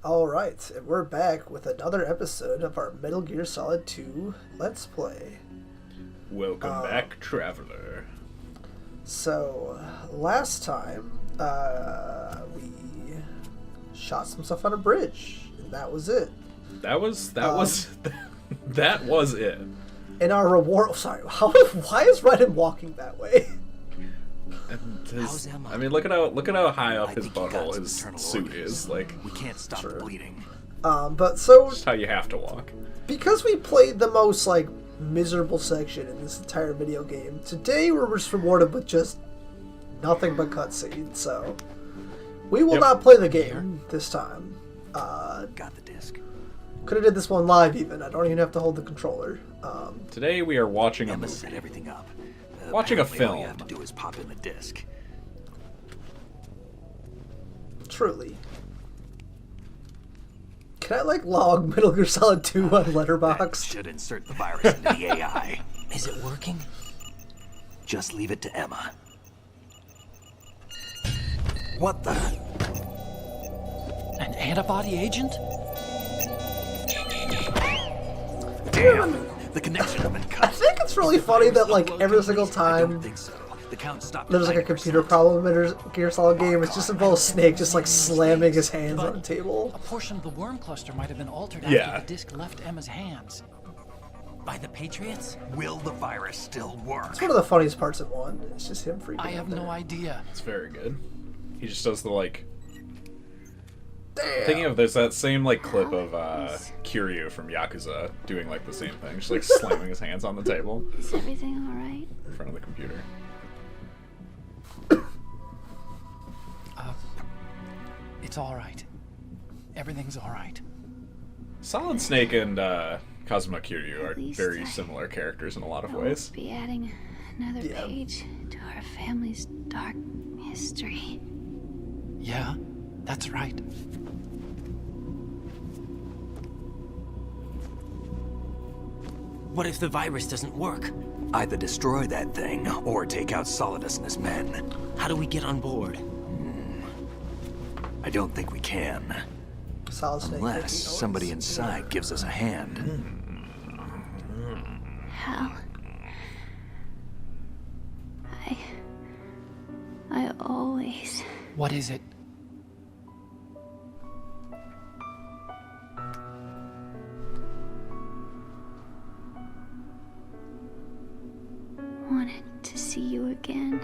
Alright, and we're back with another episode of our Metal Gear Solid 2 Let's Play. Welcome back, Traveler. So, last time, we shot some stuff on a bridge, and that was it. That was it. And our reward, why is Raiden walking that way? I mean, look at how high up his butthole his suit is. Like, we can't stop the bleeding. But so, just how you have to walk. because we played the most, miserable section in this entire video game, today we're just rewarded with just nothing but cutscenes, so we will not play the game this time. Got the disc. Could have did this one live even. I don't even have to hold the controller. Today we are watching a Emma movie. set everything up. Watching a Apparently all film. you have to do is pop in the disc. Truly. Can I log Metal Gear Solid 2 on That Letterboxd? should insert the virus into the AI. Is it working? Just leave it to Emma. What the? An antibody agent? Damn! The connection had been I cut. think it's really funny that every single I don't time think so. The count stopped. there's at a computer 90%. problem in Metal Gear Solid game, it just involves Snake just slamming his hands on a table. A portion of the worm cluster might have been altered Yeah. after the disc left Emma's hands. By the Patriots? Will the virus still work? It's one of the funniest parts in one. It's just him freaking I have out no there. idea. It's very good. He just does the Damn. Thinking of there's that same clip of Kiryu from Yakuza doing the same thing, just slamming his hands on the table Is everything alright? in front of the computer. It's all right. Everything's all right. Solid Snake and Kazuma Kiryu are At least very I- similar characters in a lot of I won't ways. be adding another Yeah. page to our family's dark history. Yeah, that's right. What if the virus doesn't work? Either destroy that thing or take out Solidus and his men. How do we get on board? I don't think we can. Solid Snake Unless making noise. somebody inside gives us a hand. Hal. I always... What is it? wanted to see you again.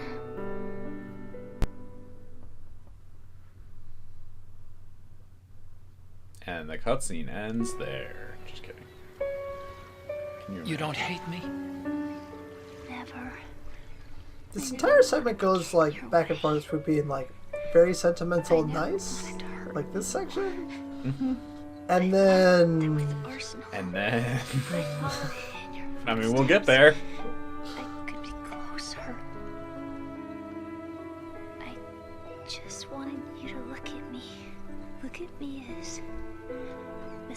And the cutscene ends there. Just kidding. Can you You don't hate me? Never. This entire segment goes back and forth between being very sentimental and nice, like this section, and then And then, I I mean, we'll get there. I could be closer. I just wanted you to look at me. Look at me as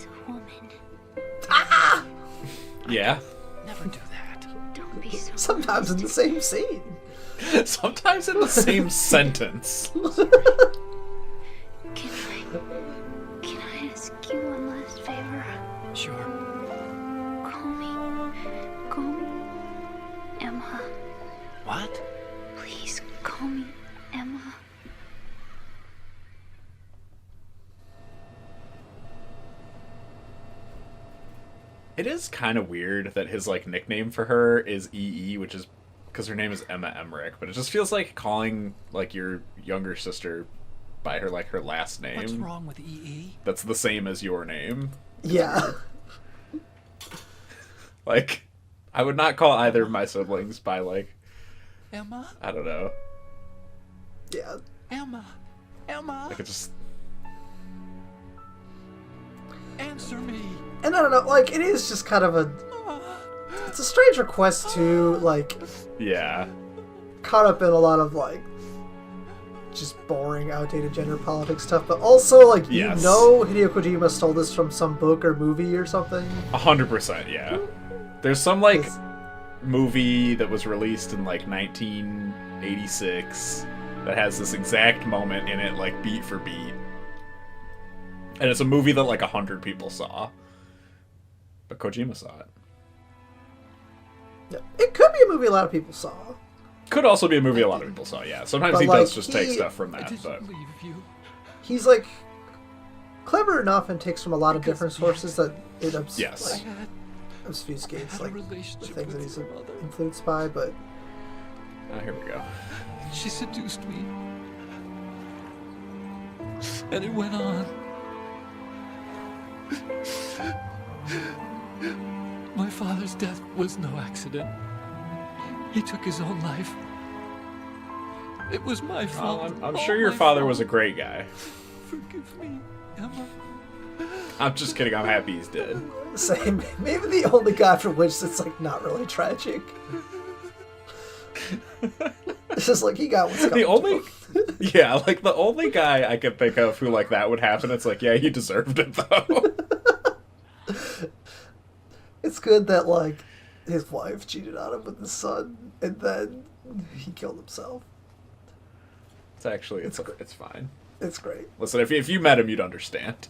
a woman. Yeah. Never do that. Don't be so sometimes in the same scene. Sometimes in the same sentence. Can I ask you one last favor? Sure. Call me Emma. What? Please call me Emma. It is kind of weird that his nickname for her is EE, which is because her name is Emma Emmerich, but it just feels like calling your younger sister by her last name. What's wrong with EE? That's the same as your name. Yeah. I would not call either of my siblings by Emma? I don't know. Yeah. Emma? Emma? It just Answer me. And I don't know, it is just kind of it's a strange request to, yeah. caught up in a lot of, just boring, outdated gender politics stuff, but also, Yes. you know Hideo Kojima stole this from some book or movie or something. 100%, yeah. There's some This- movie that was released in 1986 that has this exact moment in it, beat for beat. And it's a movie that like 100 people saw. But Kojima saw it. Yeah. It could be a movie a lot of people saw. Could also be a movie a lot of people saw, yeah. Sometimes But, he like, does just take stuff from I that, didn't but... leave you. He's like clever enough and takes from a lot of different sources that it Yes. I had obfuscates a like the relationship things that with he's your mother. influenced by, but Oh, here we go. She seduced me. And it went on. My father's death was no accident. He took his own life. It was my fault. I'm All sure your my father fault. was a great guy. Forgive me, Emma. I'm just kidding, I'm happy he's dead. same. Maybe the only guy for which it's like not really tragic. It's just like he got what's coming The to only... him. Yeah, like, the only guy I could think of who, like, that would happen, it's like, yeah, he deserved it, though. It's good that like his wife cheated on him with his son, and then he killed himself. It's actually, it's fine. It's great. Listen, if you met him, you'd understand.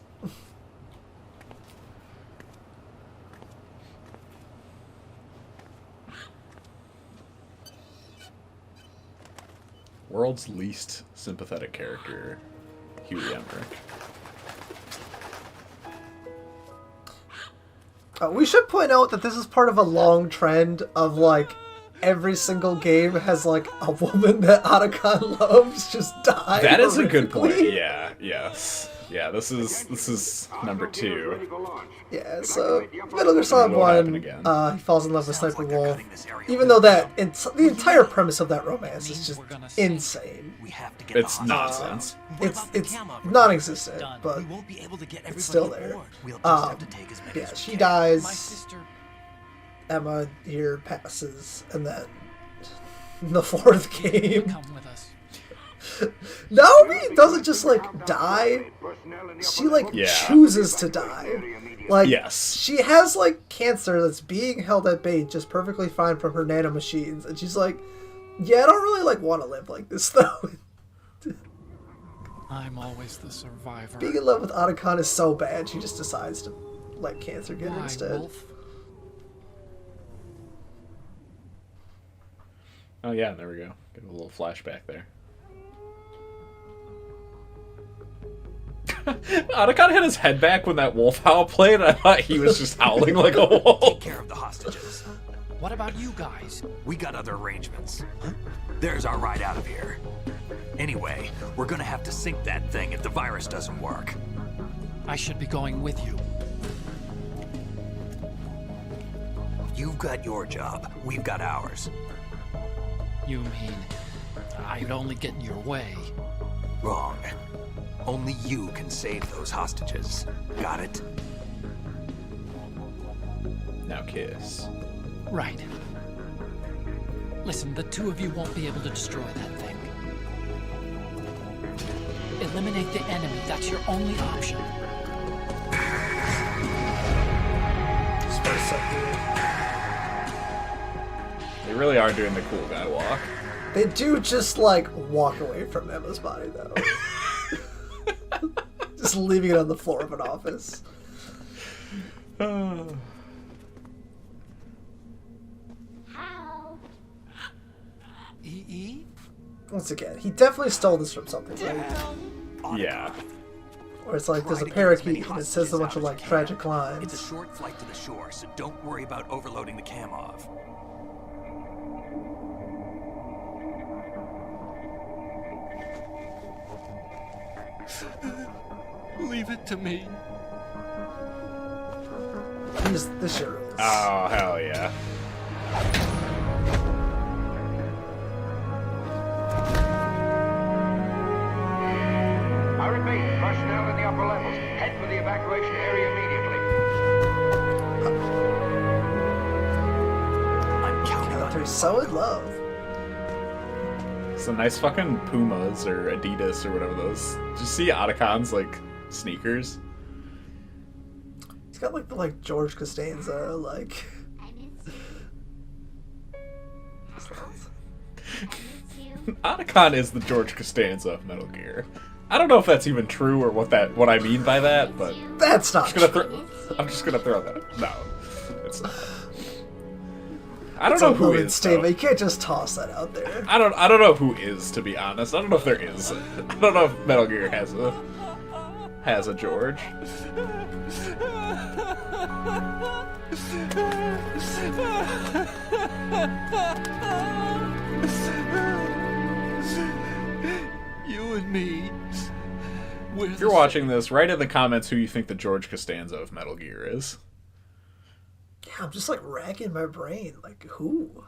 World's least sympathetic character, Huey Emmerich. We should point out that this is part of a long trend of like every single game has like a woman that Otacon loves just die. That is a good point. horrifically. Yeah, yes. Yeah, this is number 2. Yeah, so Metal Gear Solid What'll happen 1, again? he falls in love with Sniper like they're Wolf. cutting this area Even though that the entire premise of that romance is just We're gonna sink. insane. We have to get It's the hostages. nonsense. What about the It's cam operator? non-existent, Done. but We won't be able to get everybody still there. aboard. We'll just have to take as many yeah, as we she can. My dies. sister. Emma here passes, and then the fourth game, Come with us. Naomi doesn't just like die. She like Yeah. chooses to die. Like Yes. she has like cancer that's being held at bay just perfectly fine from her nanomachines, and she's like, yeah, I don't really like want to live like this though. I'm always the survivor. Being in love with Otacon is so bad, she just decides to let cancer get her Why, instead. Wolf? Oh yeah, there we go. Get a little flashback there. Otacon had his head back when that wolf howl played, and I thought he was just howling like a wolf. Take care of the hostages. What about you guys? We got other arrangements. There's our ride out of here. Anyway, we're gonna have to sink that thing if the virus doesn't work. I should be going with you. You've got your job. We've got ours. You mean I'd only get in your way? Wrong. Only you can save those hostages. Got it? Now kiss. Right. Listen, the two of you won't be able to destroy that thing. Eliminate the enemy. That's your only option. Space up here. They really are doing the cool guy walk. They do just like walk away from Emma's body though. Just leaving it on the floor of an office. E.E.? Once again, he definitely stole this from something, right? Yeah. Or it's like there's Try a to get as many parakeet and it says a bunch of hostages out like as you tragic can. lines. It's a short flight to the shore, so don't worry about overloading the cam off. Leave it to me. This shit rules. Oh, hell yeah. I repeat, personnel in the upper levels, head for the evacuation area immediately. I'm counting on They're you. so in love. Some nice fucking Pumas or Adidas or whatever those. Did you see Otacon's like sneakers? He's got like the like George Costanza like. Otacon is the George Costanza of Metal Gear. I don't know if that's even true or what I mean by that, but That's not true. I'm just gonna throw that. No, it's not. I don't It's know a who woman is. statement. Though. You can't just toss that out there. I don't know who is, to be honest. I don't know if there is. I don't know if Metal Gear has a George. You and me. If you're watching this, write in the comments who you think the George Costanza of Metal Gear is. Yeah, I'm just like racking my brain. Like, who?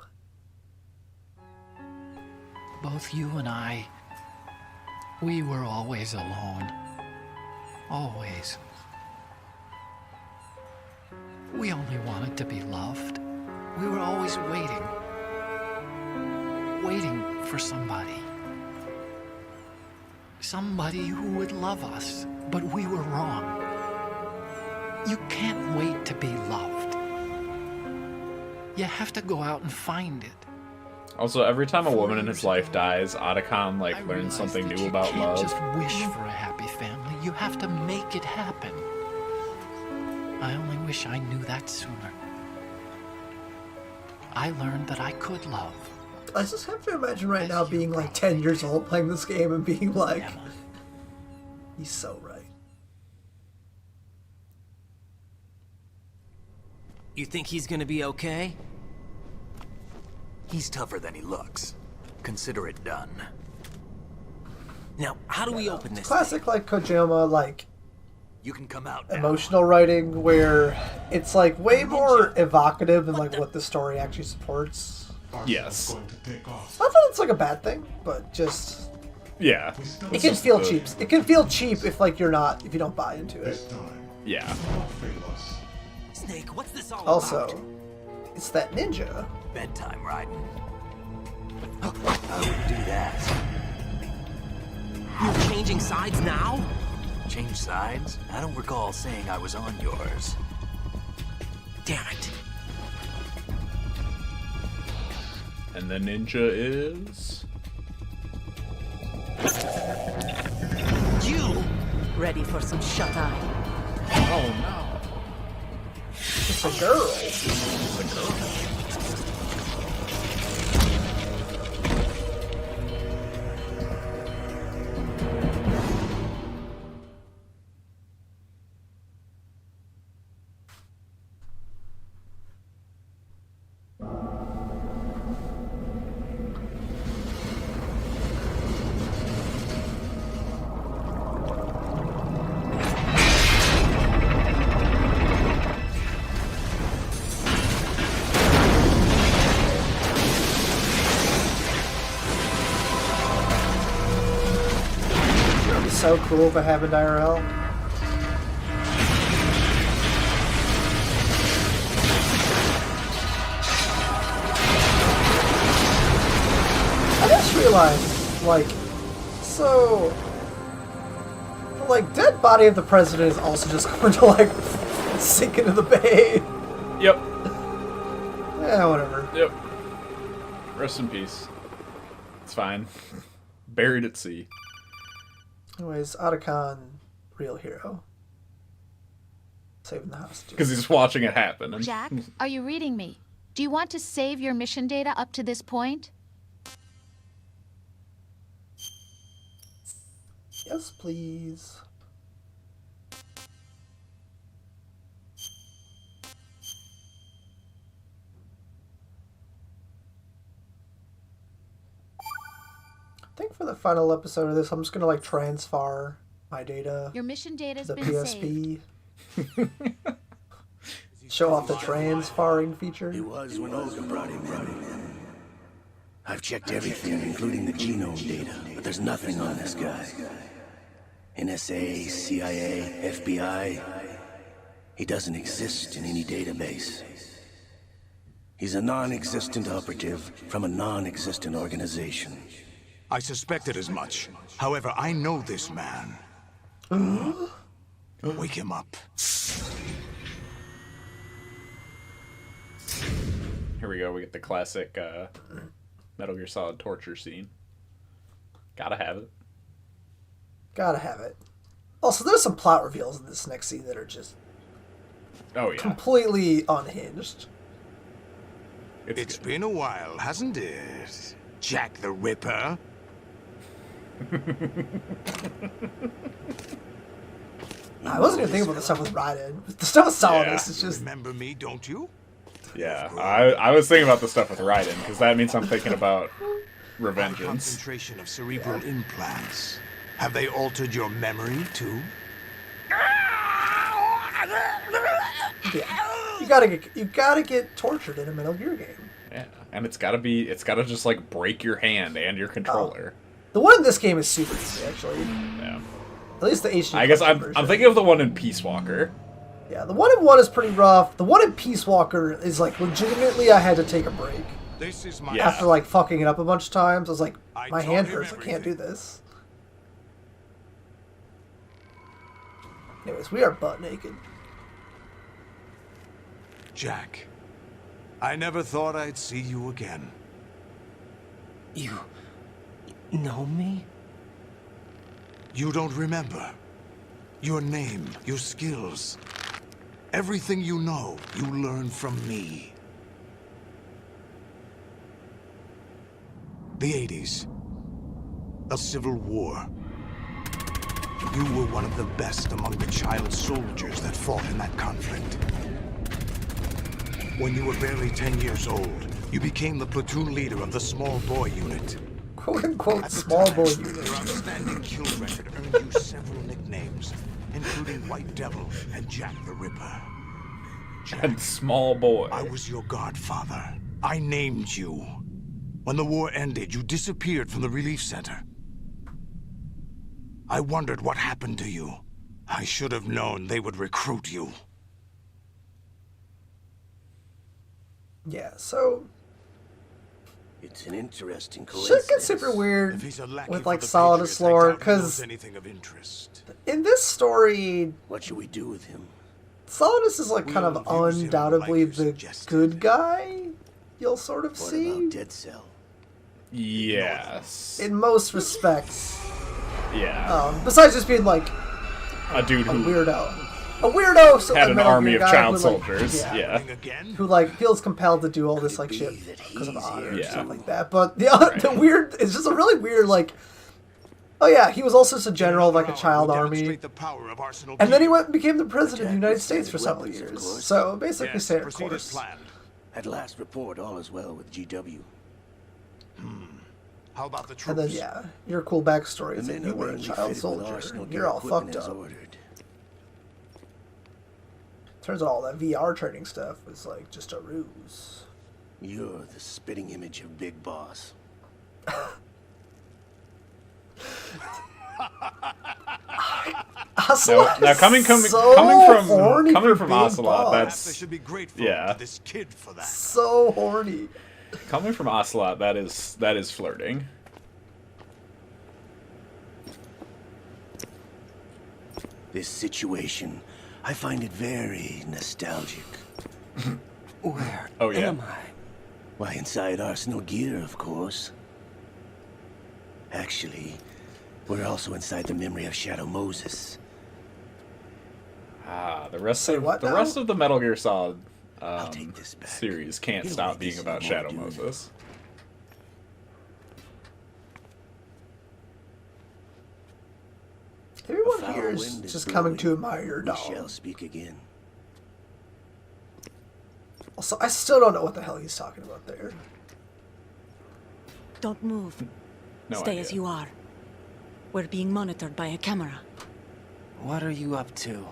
Both you and I, we were always alone. Always. We only wanted to be loved. We were always waiting. Waiting for somebody. Somebody who would love us, but we were wrong. You can't wait to be loved. You have to go out and find it. Also, every time a woman in his life dies, Otacon I learns realized something that new you about can't love. just wish for a happy family. You have to make it happen. I only wish I knew that sooner. I learned that I could love. I just have to imagine right now being like 10 years old playing this game and being like, Emma. he's so right. You think he's gonna be okay? He's tougher than he looks. Consider it done. Now, how do we open this Classic like Kojima, like You can come out now. emotional writing where it's like way more evocative than like what the story actually supports. Yes. Not that it's like a bad thing, but just Yeah. it can feel cheap. It can feel cheap if like if you don't buy into it. Yeah. Snake, what's this all Also, about? it's that ninja. Bedtime riding. I wouldn't do that. You're changing sides now? Change sides? I don't recall saying I was on yours. Damn it. And the ninja is... You! Ready for some shut-eye? Oh no. It's a girl. So cool if it happened IRL. I just realized, like, so, the, like, dead body of the president is also just going to, like, sink into the bay. Yep. Yeah, whatever. Yep. Rest in peace. It's fine. Buried at sea. Anyways, Otacon, real hero. Saving the hostages. Because he's watching it happen. And Jack, are you reading me? Do you want to save your mission data up to this point? Yes, please. I think for the final episode of this, I'm just gonna like transfer my data Your mission to data's the been saved. PSP. Show off the transferring feature. It was when Olga brought him in. I've checked everything, including the genome data, but there's nothing on this guy. NSA, CIA, FBI. He doesn't exist in any database. He's a non-existent operative from a non-existent organization. I suspected as much. However, I know this man. Wake him up. here we go. We get the classic Metal Gear Solid torture scene. Gotta have it. Gotta have it. Also, there's some plot reveals in this next scene that are just completely unhinged. It's been a while, hasn't it? Jack the Ripper. I wasn't even thinking about the stuff with Raiden. The stuff with Solidus is just... Remember me, don't you? Yeah, I was thinking about the stuff with Raiden, because that means I'm thinking about Revengeance. Concentration of cerebral implants. Have they altered your memory, too? Yeah. You gotta get tortured in a Metal Gear game. Yeah, and it's gotta just like break your hand and your controller. The one in this game is super easy, actually. Yeah. At least the HD. I guess I'm version. thinking of the one in Peace Walker. Yeah, the one in 1 is pretty rough. The one in Peace Walker is like legitimately I had to take a break. This is my After like fucking it up a bunch of times, I was like, my hand hurts. I can't do this. Anyways, we are butt naked. Jack, I never thought I'd see you again. You know me? You don't remember. Your name, your skills. Everything you know, you learn from me. The 80s. A civil war. You were one of the best among the child soldiers that fought in that conflict. When you were barely 10 years old, you became the platoon leader of the Small Boy Unit. Quote-unquote Small Boy Unit. Your outstanding kill record earned you several nicknames, including White Devil and Jack the Ripper. Jack, And Small Boy. I was your godfather. I named you. When the war ended, you disappeared from the relief center. I wondered what happened to you. I should have known they would recruit you. Yeah, so It's an interesting shit coincidence. gets super weird If he's a lackey with for like the Solidus Patriots, I lore doubt he knows because anything of interest. in this story, What should we do with him? Solidus is like kind of We'll use him undoubtedly like you the suggested. good guy. You'll sort of What see about Dead Cell? Yes. in most respects. Yeah. Besides just being like A dude a who weirdo. A weirdo so had a an Metal army Gear of guy child who, like, soldiers. Yeah. Again? who like feels compelled to do all this like Could it shit be that because of he's honor here? and Yeah. stuff like that. But the weird, it's just a really weird like. Oh yeah, he was also just a general of like a child army, Demonstrate the power of Arsenal and then he Gear. went and became the president of the United Jack States for with several weapons, of years. course. So basically, Yes, stayed of proceed as course. planned. At last report, all is well with GW. How about the And troops? then yeah, your cool backstory The is that men you are were a mainly child fitted with soldier. Arsenal You're Gear all fucked equipment as up. ordered. Turns out all that VR training stuff was like just a ruse. You're the spitting image of Big Boss. Ocelot Now is coming so horny from for Big Ocelot, Boss. that's They should be grateful Yeah. to this kid for that. So horny. coming from Ocelot. That is flirting. This situation, I find it very nostalgic. Where Oh, yeah? am I? Why, inside Arsenal Gear, of course. Actually, we're also inside the memory of Shadow Moses. The rest Say of what the now? rest of the Metal Gear Solid take this back. series can't You don't stop make being this about anymore, Shadow do you? Moses. Everyone A foul here is wind is just coming to blowing. admire your We dog. shall speak again. Also, I still don't know what the hell he's talking about there. Don't move. No Stay idea. as you are. We're being monitored by a camera. What are you up to?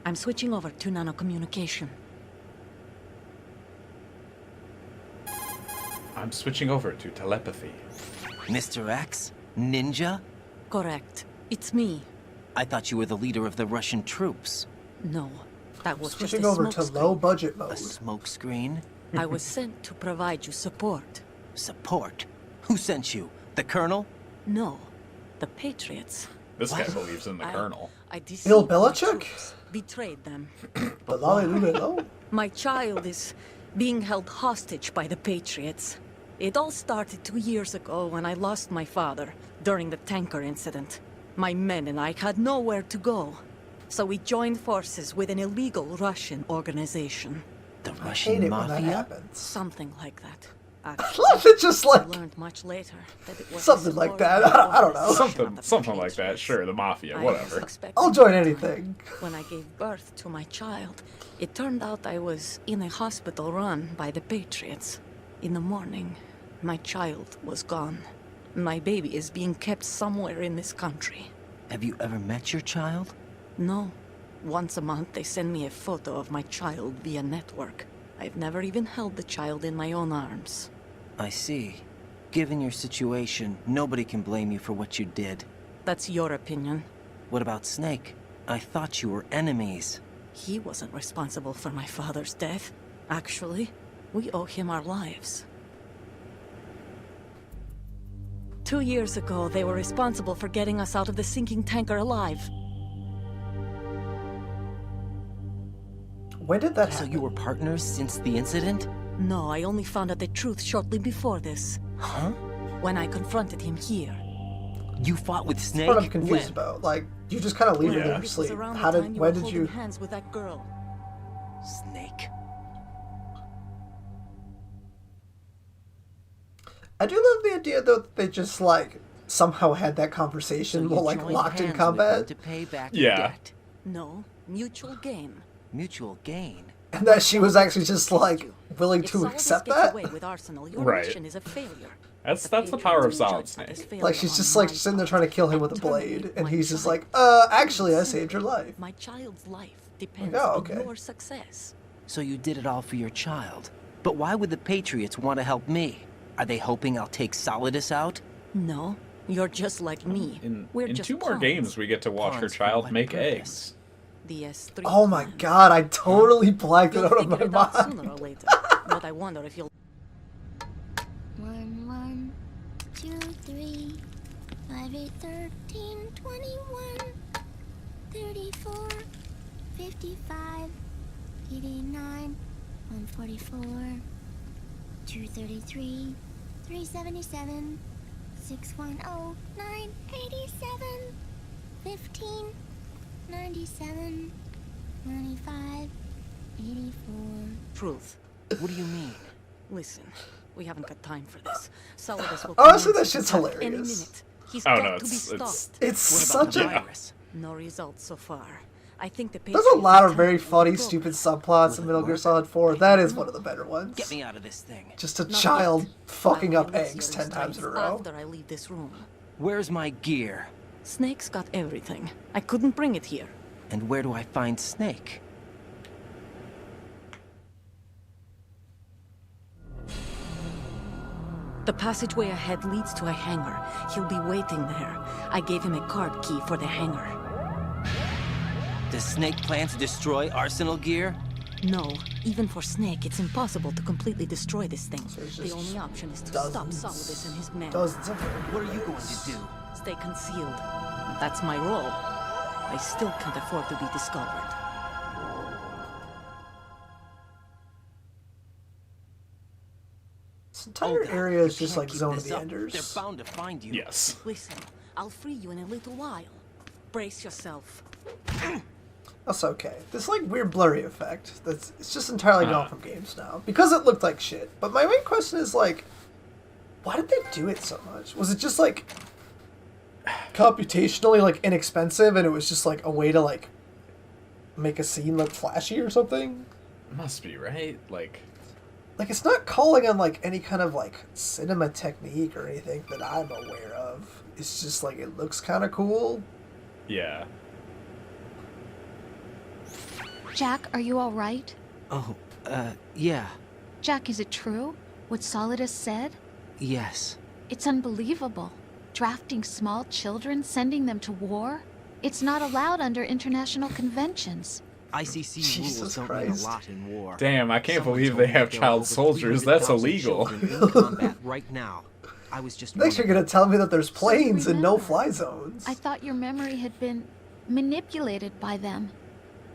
I'm switching over to nanocommunication. I'm switching over to telepathy. Mr. X? Ninja? Correct. It's me. I thought you were the leader of the Russian troops. No, that was just Switching a over to smokescreen. low budget A mode. smoke screen? I was sent to provide you support. Support? Who sent you? The Colonel? No, the Patriots. This guy believes in the Colonel. I deceived Bill my Belichick? troops, betrayed them. But Lolly Lulu, My child is being held hostage by the Patriots. It all started 2 years ago when I lost my father during the tanker incident. My men and I had nowhere to go, so we joined forces with an illegal Russian organization. The I hate Russian it when that mafia? happens. Something like that. I love it, just I like learned much later that it was something like that. I don't know. Something like that. Sure, the mafia, whatever. I'll join anything. When I gave birth to my child, it turned out I was in a hospital run by the Patriots. In the morning, my child was gone. My baby is being kept somewhere in this country. Have you ever met your child? No. Once a month, they send me a photo of my child via network. I've never even held the child in my own arms. I see. Given your situation, nobody can blame you for what you did. That's your opinion. What about Snake? I thought you were enemies. He wasn't responsible for my father's death. Actually, we owe him our lives. 2 years ago, they were responsible for getting us out of the sinking tanker alive. When did that happen? So you were partners since the incident? No, I only found out the truth shortly before this. Huh? When I confronted him here. You fought with Snake? That's what I'm confused about. Like, you just kind of leave it in your It was sleep. around How the did? time When were did you? holding hands with that girl. Snake. I do love the idea though that they just like somehow had that conversation while like joined locked in hands with combat, them to pay back Yeah. your debt. No, mutual gain. Mutual gain. and that she was actually just like willing If to Solidus accept gets that. away with Arsenal, your Right. mission is a failure. That's the power of Solid Judge this Snake. failure Like she's on just like my sitting there part trying to kill him with a and terminate blade, and my he's just child. like, actually, I saved your life. My child's life depends oh, on okay. your success. So you did it all for your child. But why would the Patriots want to help me? Are they hoping I'll take Solidus out? No, you're just like me. We're In just 2 more pawns. games, we get to watch her Pawns for child what make purpose? eggs. The S3 Oh my plan. god, I totally blanked it You'll out of my figure it out mind. sooner or later, but I wonder if you'll... 1, 1, 2, 3, 5, 8, 13, 21, 34, 55, 89, 144, 233, 377, 610, 987, 15, 97, 95, 84. Truth. What do you mean? Listen, we haven't got time for this. Solidus will Honestly, commence that shit's his attack any hilarious. minute. He's Oh got no, to be it's stopped. It's What about such the a. virus? No results so far. I think the There's a Patriots lot of attack very will funny, go stupid over. subplots in Metal Gear Solid 4. That is one of the better ones. Get me out of this thing. Just a Not child yet. fucking I'll up release eggs your 10 times in a restraints row. After I leave this room. Where's my gear? Snake's got everything. I couldn't bring it here. And where do I find Snake? The passageway ahead leads to a hangar. He'll be waiting there. I gave him a card key for the hangar. Does Snake plan to destroy Arsenal gear? No, even for Snake, it's impossible to completely destroy this thing. there's The just only option is to stop dozens- Solidus and his men. Dozens of What are you going to do? Stay concealed. That's my role. I still can't afford to be discovered. This entire Hold on. area is You just can't like keep Zone of this the up. Enders. They're bound to find you. Yes. Listen, I'll free you in a little while. Brace yourself. That's okay. This like weird blurry effect. It's just entirely gone from games now because it looked like shit. But my main question is like, why did they do it so much? Was it just like computationally like inexpensive, and it was just like a way to like make a scene look flashy or something? Must be, right? Like it's not calling on like any kind of like cinema technique or anything that I'm aware of. It's just like it looks kind of cool. yeah. Jack, are you all right? Oh, yeah. Jack, is it true? What Solidus said? Yes. It's unbelievable. Drafting small children, sending them to war? It's not allowed under international conventions. ICC Jesus rules don't mean a Christ. lot in war. Damn, I can't Someone believe told they me have there are child over soldiers. That's 300,000 illegal. children in combat right now. I was just Next, you're wondering. gonna tell me that there's So you planes and remember. no-fly zones. I thought your memory had been manipulated by them.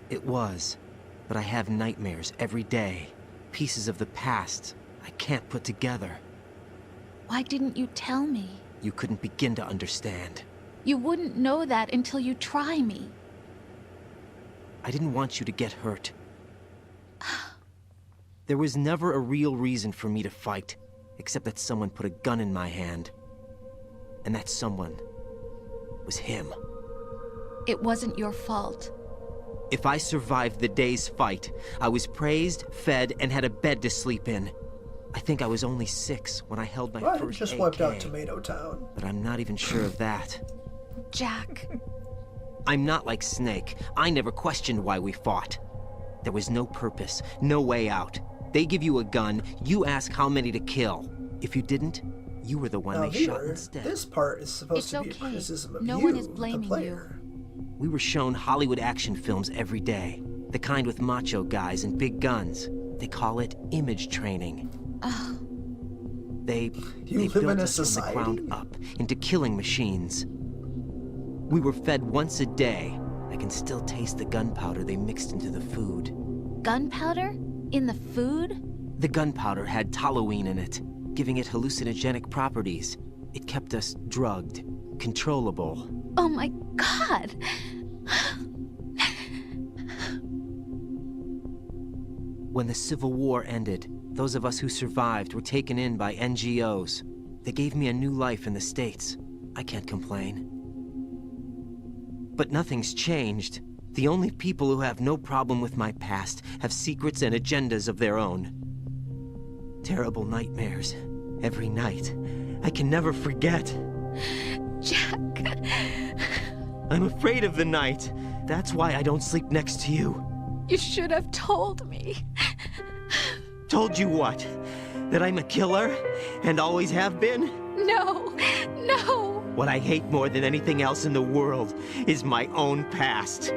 It was. But I have nightmares every day. Pieces of the past I can't put together. Why didn't you tell me? You couldn't begin to understand. You wouldn't know that until you try me. I didn't want you to get hurt. There was never a real reason for me to fight, except that someone put a gun in my hand. And that someone was him. It wasn't your fault. If I survived the day's fight, I was praised, fed, and had a bed to sleep in. I think I was only 6 when I held my Ryan first just AK, wiped out Tomato Town. but I'm not even sure of that. Jack. I'm not like Snake. I never questioned why we fought. There was no purpose, no way out. They give you a gun, you ask how many to kill. If you didn't, you were the one Now, they shot viewer, instead. this part is supposed It's to be a okay. criticism of No you, one is the blaming player. We were shown Hollywood action films every day. The kind with macho guys and big guns. They call it image training. They You live built in a us from the society? ground up into killing machines. We were fed once a day. I can still taste the gunpowder they mixed into the food. Gunpowder? In the food? The gunpowder had toluene in it, giving it hallucinogenic properties. It kept us drugged, controllable. Oh my god! When the Civil War ended, those of us who survived were taken in by NGOs. They gave me a new life in the States. I can't complain. But nothing's changed. The only people who have no problem with my past have secrets and agendas of their own. Terrible nightmares. Every night. I can never forget. Jack. I'm afraid of the night. That's why I don't sleep next to you. You should have told me. Told you what? That I'm a killer? And always have been? No, no. What I hate more than anything else in the world is my own past.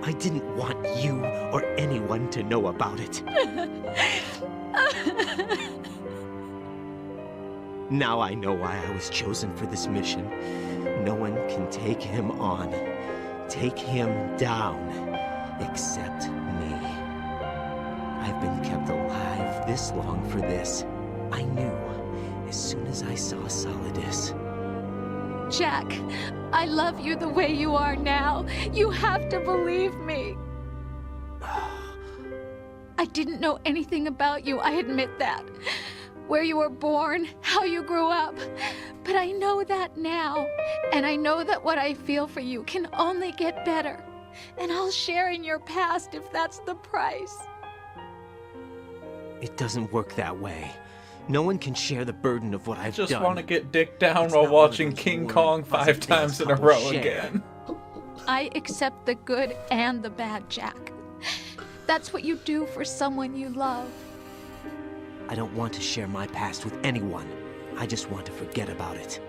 I didn't want you or anyone to know about it. Now I know why I was chosen for this mission. No one can take him on, take him down, except me. I've been kept alive this long for this. I knew as soon as I saw Solidus. Jack, I love you the way you are now. You have to believe me. I didn't know anything about you, I admit that. Where you were born, how you grew up. But I know that now. And I know that what I feel for you can only get better. And I'll share in your past if that's the price. It doesn't work that way. No one can share the burden of what I've Just done. want to get dicked down It's while not one of watching those King warm, Kong fuzzy 5 times in a couples row share. again. I accept the good and the bad, Jack. That's what you do for someone you love. I don't want to share my past with anyone. I just want to forget about it.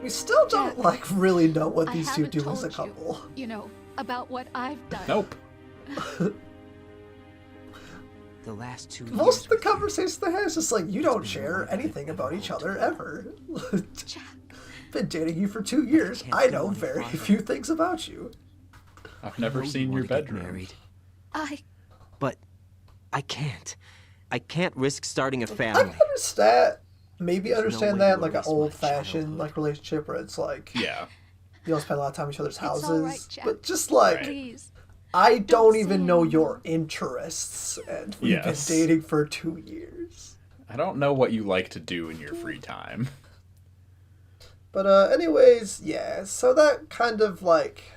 We still don't, like, really know what I these two haven't do as a told you, couple. You know, about what I've done. Nope. The last 2 Most years of the with you, conversations they have is just like, you don't share anything about each other ever. Been dating you for 2 years. can't I go know any very farther. few things about you. I've never know you seen your wanna get bedroom. married, I I can't. I can't risk starting a I family. can understand, maybe There's no understand way that, to like an erase my old-fashioned childhood. like relationship where it's like, Yeah. you don't spend a lot of time in each other's houses. all right, Jack. But just like, please. I don't say even know anything. your interests, and we've Yes. been dating for 2 years. I don't know what you like to do in your free time. But anyways, yeah, so that kind of like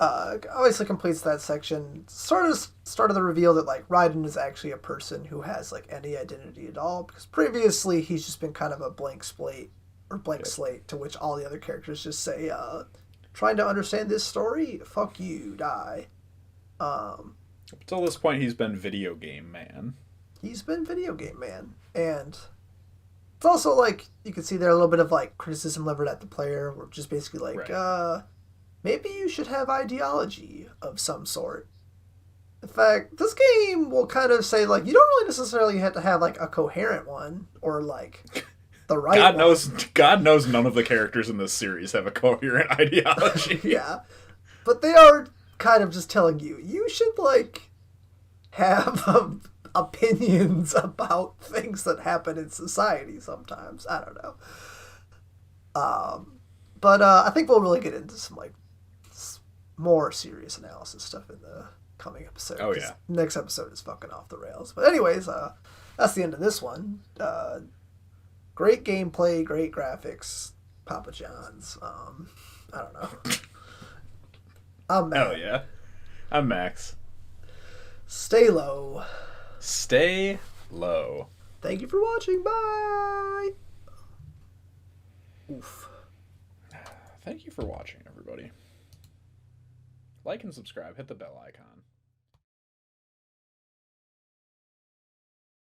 obviously completes that section. Sort of started the reveal that like Raiden is actually a person who has like any identity at all, because previously he's just been kind of a blank slate to which all the other characters just say, trying to understand this story, fuck you, die. Until this point, he's been video game man. He's been video game man, and it's also like you can see there a little bit of like criticism levered at the player, where just basically like, Right. maybe you should have ideology of some sort. In fact, this game will kind of say like you don't really necessarily have to have like a coherent one or like the right. God knows none of the characters in this series have a coherent ideology. Yeah, but they are kind of just telling you should like have opinions about things that happen in society sometimes. I don't know. But I think we'll really get into some like more serious analysis stuff in the coming episode. Oh yeah. Next episode is fucking off the rails. But anyways, that's the end of this one. Great gameplay, great graphics, Papa John's. I don't know. I'm Matt. Oh yeah. I'm Max. Stay low. Stay low. Thank you for watching. Bye. Oof. Thank you for watching, everybody. Like and subscribe. Hit the bell icon.